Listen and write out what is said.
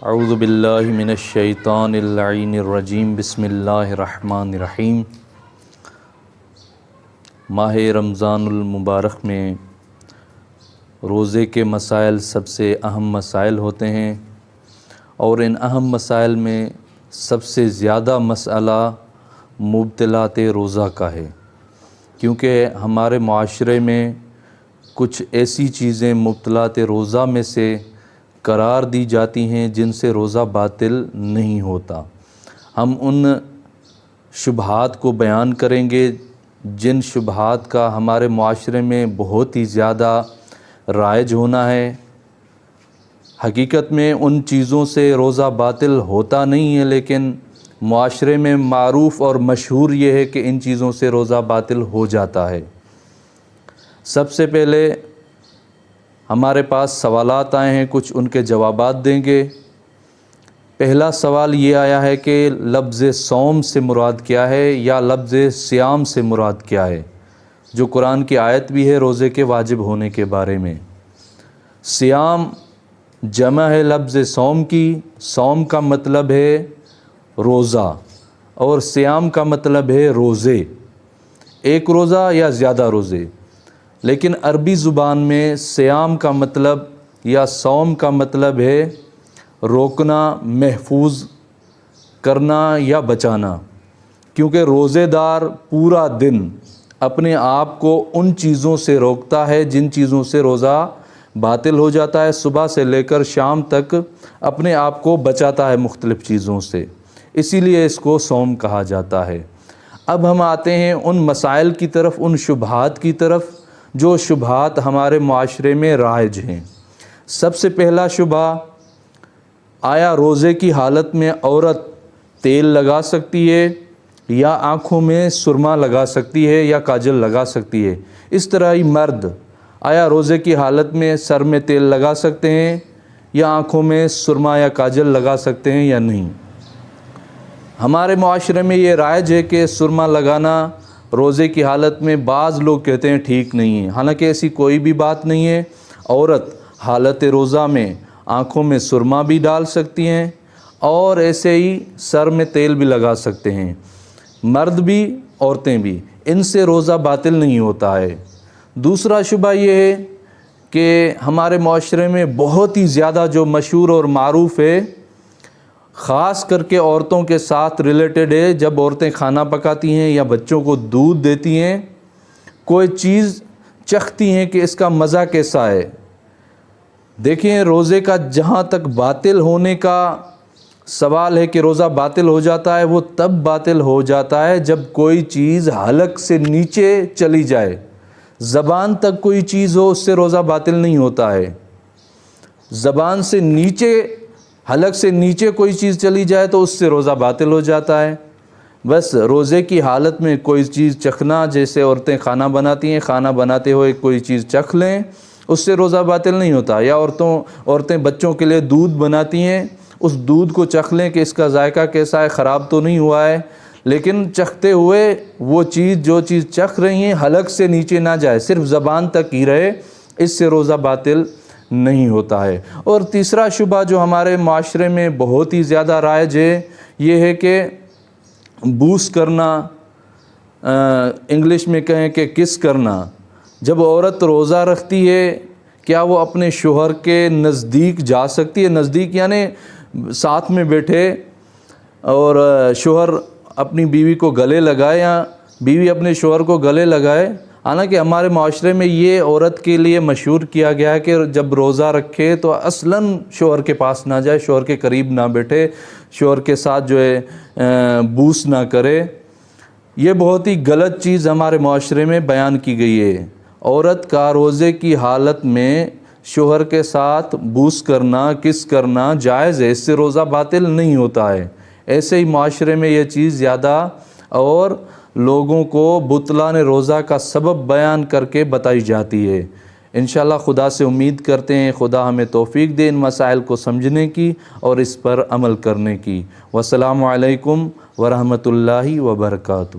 اعوذ باللہ من الشیطان اللعین الرجیم بسم اللہ الرحمن الرحیم۔ ماہ رمضان المبارک میں روزے کے مسائل سب سے اہم مسائل ہوتے ہیں، اور ان اہم مسائل میں سب سے زیادہ مسئلہ مبطلات روزہ کا ہے، کیونکہ ہمارے معاشرے میں کچھ ایسی چیزیں مبطلات روزہ میں سے قرار دی جاتی ہیں جن سے روزہ باطل نہیں ہوتا۔ ہم ان شبہات کو بیان کریں گے جن شبہات کا ہمارے معاشرے میں بہت ہی زیادہ رائج ہونا ہے۔ حقیقت میں ان چیزوں سے روزہ باطل ہوتا نہیں ہے، لیکن معاشرے میں معروف اور مشہور یہ ہے کہ ان چیزوں سے روزہ باطل ہو جاتا ہے۔ سب سے پہلے ہمارے پاس سوالات آئے ہیں، کچھ ان کے جوابات دیں گے۔ پہلا سوال یہ آیا ہے کہ لفظ صوم سے مراد کیا ہے یا لفظ صیام سے مراد کیا ہے، جو قرآن کی آیت بھی ہے روزے کے واجب ہونے کے بارے میں۔ صیام جمع ہے لفظ صوم کی، صوم کا مطلب ہے روزہ اور صیام کا مطلب ہے روزے، ایک روزہ یا زیادہ روزے۔ لیکن عربی زبان میں صیام کا مطلب یا صوم کا مطلب ہے روکنا، محفوظ کرنا یا بچانا، کیونکہ روزے دار پورا دن اپنے آپ کو ان چیزوں سے روکتا ہے جن چیزوں سے روزہ باطل ہو جاتا ہے۔ صبح سے لے کر شام تک اپنے آپ کو بچاتا ہے مختلف چیزوں سے، اسی لیے اس کو صوم کہا جاتا ہے۔ اب ہم آتے ہیں ان مسائل کی طرف، ان شبہات کی طرف جو شبہات ہمارے معاشرے میں رائج ہیں۔ سب سے پہلا شبہ، آیا روزے کی حالت میں عورت تیل لگا سکتی ہے یا آنکھوں میں سرما لگا سکتی ہے یا کاجل لگا سکتی ہے؟ اس طرح ہی مرد آیا روزے کی حالت میں سر میں تیل لگا سکتے ہیں یا آنکھوں میں سرما یا کاجل لگا سکتے ہیں یا نہیں؟ ہمارے معاشرے میں یہ رائج ہے کہ سرما لگانا روزے کی حالت میں بعض لوگ کہتے ہیں ٹھیک نہیں ہے، حالانکہ ایسی کوئی بھی بات نہیں ہے۔ عورت حالت روزہ میں آنکھوں میں سرما بھی ڈال سکتی ہیں اور ایسے ہی سر میں تیل بھی لگا سکتے ہیں، مرد بھی عورتیں بھی، ان سے روزہ باطل نہیں ہوتا ہے۔ دوسرا شبہ یہ ہے کہ ہمارے معاشرے میں بہت ہی زیادہ جو مشہور اور معروف ہے، خاص کر کے عورتوں کے ساتھ ریلیٹڈ ہے، جب عورتیں کھانا پکاتی ہیں یا بچوں کو دودھ دیتی ہیں، کوئی چیز چکھتی ہیں کہ اس کا مزہ کیسا ہے۔ دیکھیں، روزے کا جہاں تک باطل ہونے کا سوال ہے کہ روزہ باطل ہو جاتا ہے، وہ تب باطل ہو جاتا ہے جب کوئی چیز حلق سے نیچے چلی جائے، زبان تک کوئی چیز ہو، اس سے روزہ باطل نہیں ہوتا ہے۔ زبان سے نیچے، حلق سے نیچے کوئی چیز چلی جائے تو اس سے روزہ باطل ہو جاتا ہے۔ بس روزے کی حالت میں کوئی چیز چکھنا، جیسے عورتیں کھانا بناتی ہیں، کھانا بناتے ہوئے کوئی چیز چکھ لیں، اس سے روزہ باطل نہیں ہوتا۔ یا عورتیں بچوں کے لیے دودھ بناتی ہیں، اس دودھ کو چکھ لیں کہ اس کا ذائقہ کیسا ہے، خراب تو نہیں ہوا ہے، لیکن چکھتے ہوئے وہ چیز، جو چیز چکھ رہی ہیں، حلق سے نیچے نہ جائے، صرف زبان تک ہی رہے، اس سے روزہ باطل نہیں ہوتا ہے۔ اور تیسرا شبہ جو ہمارے معاشرے میں بہت ہی زیادہ رائج ہے، یہ ہے کہ بوس کرنا، انگلش میں کہیں کہ کس کرنا۔ جب عورت روزہ رکھتی ہے، کیا وہ اپنے شوہر کے نزدیک جا سکتی ہے؟ نزدیک یعنی ساتھ میں بیٹھے اور شوہر اپنی بیوی کو گلے لگائے یا بیوی اپنے شوہر کو گلے لگائے؟ حالانکہ ہمارے معاشرے میں یہ عورت کے لیے مشہور کیا گیا ہے کہ جب روزہ رکھے تو اصلاً شوہر کے پاس نہ جائے، شوہر کے قریب نہ بیٹھے، شوہر کے ساتھ جو ہے بوس نہ کرے۔ یہ بہت ہی غلط چیز ہمارے معاشرے میں بیان کی گئی ہے۔ عورت کا روزے کی حالت میں شوہر کے ساتھ بوس کرنا، کس کرنا جائز ہے، اس سے روزہ باطل نہیں ہوتا ہے۔ ایسے ہی معاشرے میں یہ چیز زیادہ اور لوگوں کو بطلان روزہ کا سبب بیان کر کے بتائی جاتی ہے۔ انشاءاللہ خدا سے امید کرتے ہیں خدا ہمیں توفیق دے ان مسائل کو سمجھنے کی اور اس پر عمل کرنے کی۔ والسلام علیکم ورحمۃ اللہ وبرکاتہ۔